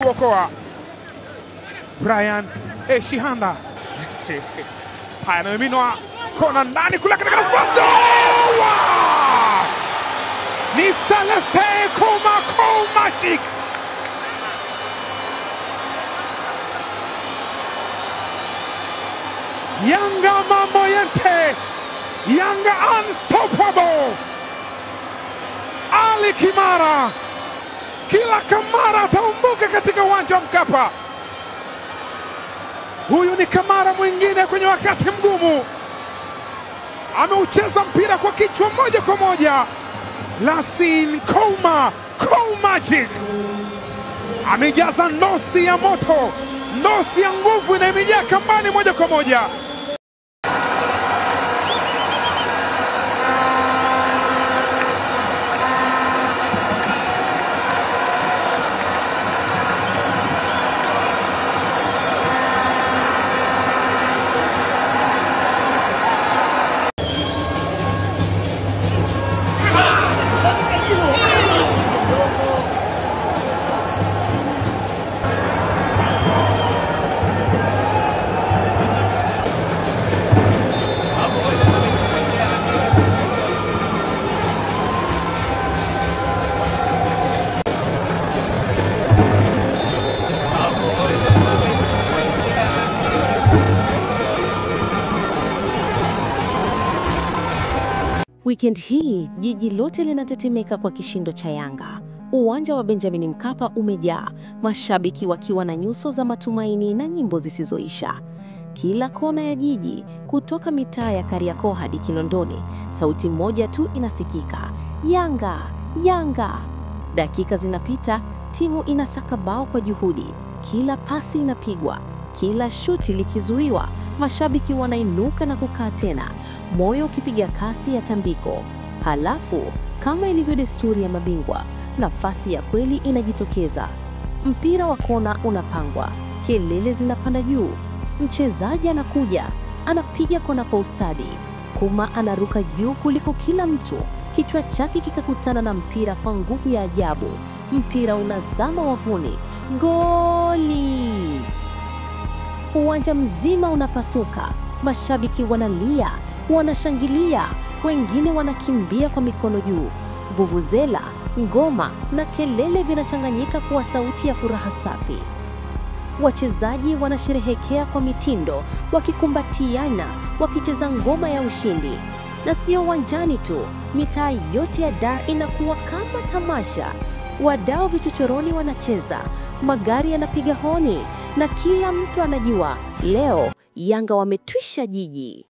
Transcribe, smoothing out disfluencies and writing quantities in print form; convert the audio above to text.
Kuokoa Brian Shihanda. Haya, anaminwa kona ndani kule katika nafasi. Wow! Ni Celeste Magic. Yanga mambo yente. Yanga unstoppable. Ali Kimara. Kila Kamara ataumbuka katika uwanja wa Mkapa. Huyu ni Kamara mwingine kwenye wakati mgumu. Ameucheza mpira kwa kichwa moja kwa moja. Lassine Magic amejaza ndosi ya moto, ndosi ya nguvu inayomjia kambani moja kwa moja. Weekend hii jiji lote linatetemeka kwa kishindo cha Yanga. Uwanja wa Benjamin Mkapa umejaa, mashabiki wakiwa na nyuso za matumaini na nyimbo zisizoisha. Kila kona ya jiji, kutoka mitaa ya Kariakoo hadi Kinondoni, sauti moja tu inasikika: Yanga, Yanga! Dakika zinapita, timu inasaka bao kwa juhudi. Kila pasi inapigwa, kila shuti likizuiwa, mashabiki wanainuka na kukaa tena, moyo ukipiga kasi ya tambiko. Halafu, kama ilivyo desturi ya mabingwa, nafasi ya kweli inajitokeza. Mpira wa kona unapangwa, kelele zinapanda juu. Mchezaji anakuja, anapiga kona kwa ustadi. Kuma anaruka juu kuliko kila mtu, kichwa chake kikakutana na mpira kwa nguvu ya ajabu. Mpira unazama wavuni. Goli! Uwanja mzima unapasuka, mashabiki wanalia, wanashangilia, wengine wanakimbia kwa mikono juu. Vuvuzela, ngoma na kelele vinachanganyika kuwa sauti ya furaha safi. Wachezaji wanasherehekea kwa mitindo, wakikumbatiana, wakicheza ngoma ya ushindi. Na sio uwanjani tu, mitaa yote ya Dar inakuwa kama tamasha. Wadau vichochoroni wanacheza, magari yanapiga honi, na kila mtu anajua leo Yanga wametwisha jiji.